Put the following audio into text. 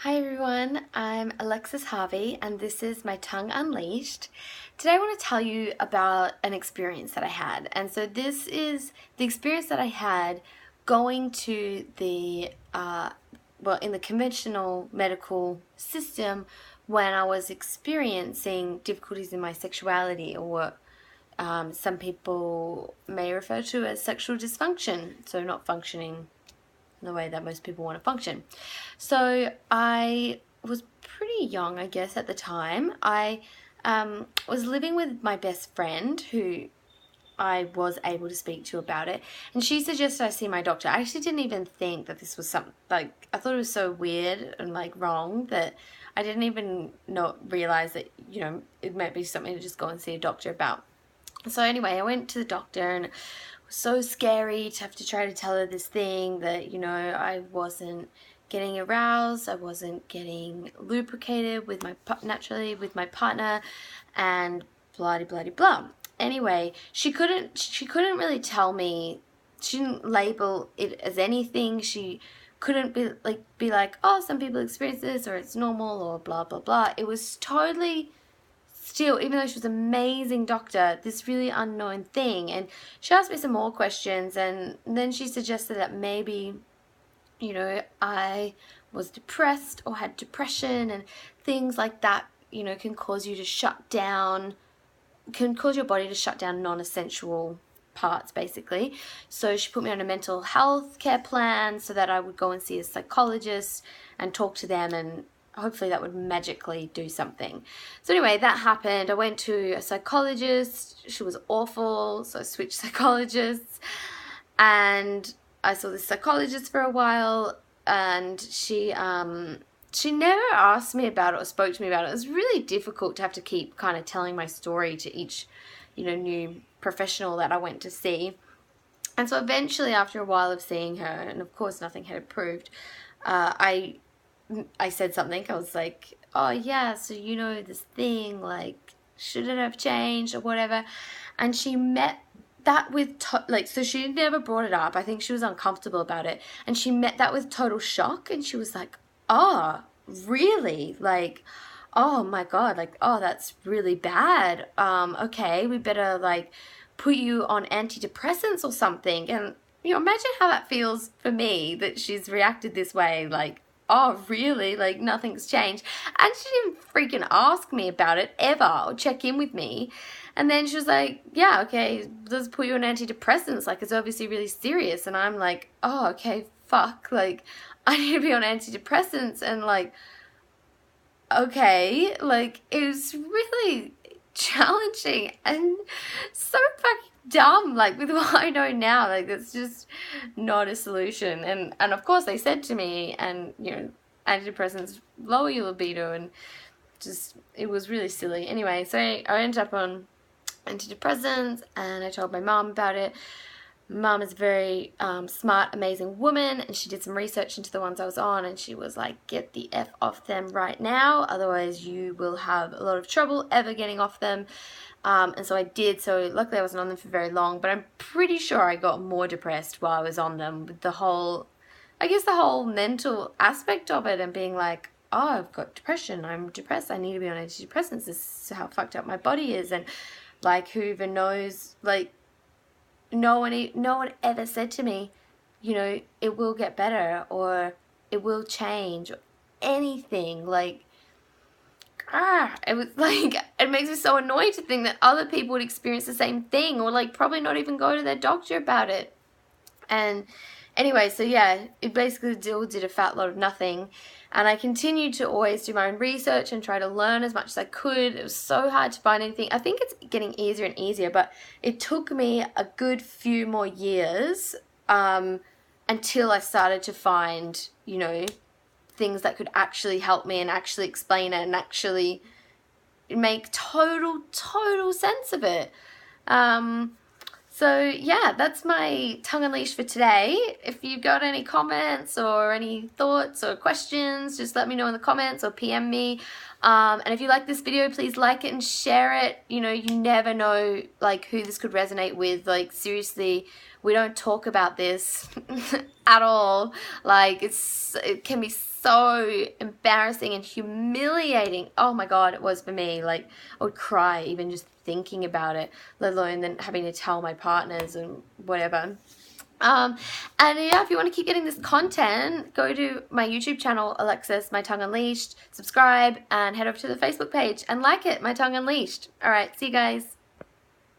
Hi everyone, I'm Alexis Harvey and this is my Tongue Unleashed. Today I want to tell you about an experience that I had. And so this is the experience that I had going to in the conventional medical system when I was experiencing difficulties in my sexuality, or what some people may refer to as sexual dysfunction, so not functioning the way that most people want to function. So I was pretty young, I guess, at the time. I was living with my best friend who I was able to speak to about it, and she suggested I see my doctor. I actually didn't even think that this was something, like, I thought it was so weird and like wrong that I didn't even realize that, it might be something to just go and see a doctor about. So anyway, I went to the doctor and it was so scary to have to try to tell her this thing that, I wasn't getting aroused, I wasn't getting lubricated naturally with my partner, and blah blah blah blah. Anyway, she couldn't really tell me. She didn't label it as anything. She couldn't be like, oh, some people experience this, or it's normal, or blah blah blah. It was totally still, even though she was an amazing doctor, this really unknown thing. And she asked me some more questions, and then she suggested that maybe, I was depressed or had depression, and things like that, can cause you to can cause your body to shut down non-essential parts, basically. So she put me on a mental health care plan so that I would go and see a psychologist and talk to them, and hopefully that would magically do something. So anyway, that happened. I went to a psychologist. She was awful, so I switched psychologists, and I saw this psychologist for a while, and she never asked me about it or spoke to me about it. It was really difficult to have to keep kind of telling my story to each, new professional that I went to see. And so eventually, after a while of seeing her, and of course nothing had improved, I said something. I was like, oh yeah, so this thing, like, should it have changed or whatever? And she met that with so she never brought it up. I think she was uncomfortable about it, and she met that with total shock, and she was like, oh really, like, oh my god, like, oh, that's really bad. Okay, we better like put you on antidepressants or something. And imagine how that feels for me, that she's reacted this way, like, oh really, like nothing's changed. And she didn't freaking ask me about it ever or check in with me. And then she was like, yeah, okay, let's put you on antidepressants, like it's obviously really serious. And I'm like, oh, okay, fuck, like I need to be on antidepressants. And like, okay, like it was really challenging and so fucking dumb, like with what I know now, like it's just not a solution. And of course they said to me, and antidepressants lower your libido, and just, it was really silly. Anyway, so I ended up on antidepressants, and I told my mom about it. Mum is a very smart, amazing woman, and she did some research into the ones I was on, and she was like, get the F off them right now, otherwise you will have a lot of trouble ever getting off them. And so I did. So luckily I wasn't on them for very long, but I'm pretty sure I got more depressed while I was on them, with the whole mental aspect of it, and being like, oh, I've got depression, I'm depressed, I need to be on antidepressants, this is how fucked up my body is. And like, who even knows, like, no one ever said to me, it will get better, or it will change, or anything. Like, it was like, it makes me so annoyed to think that other people would experience the same thing, or like probably not even go to their doctor about it. And anyway, so yeah, it basically did a fat lot of nothing. And I continued to always do my own research and try to learn as much as I could. It was so hard to find anything. I think it's getting easier and easier, but it took me a good few more years until I started to find, things that could actually help me and actually explain it and actually make total sense of it. So yeah, that's my Tongue Unleashed for today. If you've got any comments or any thoughts or questions, just let me know in the comments or PM me. And if you like this video, please like it and share it. You never know like who this could resonate with. Like, seriously, we don't talk about this at all. Like, it can be so embarrassing and humiliating. Oh my God, it was for me. Like, I would cry even just thinking about it, let alone then having to tell my partners and whatever. And yeah, if you want to keep getting this content, go to my YouTube channel, Alexis, My Tongue Unleashed, subscribe, and head over to the Facebook page and like it, My Tongue Unleashed. All right, see you guys.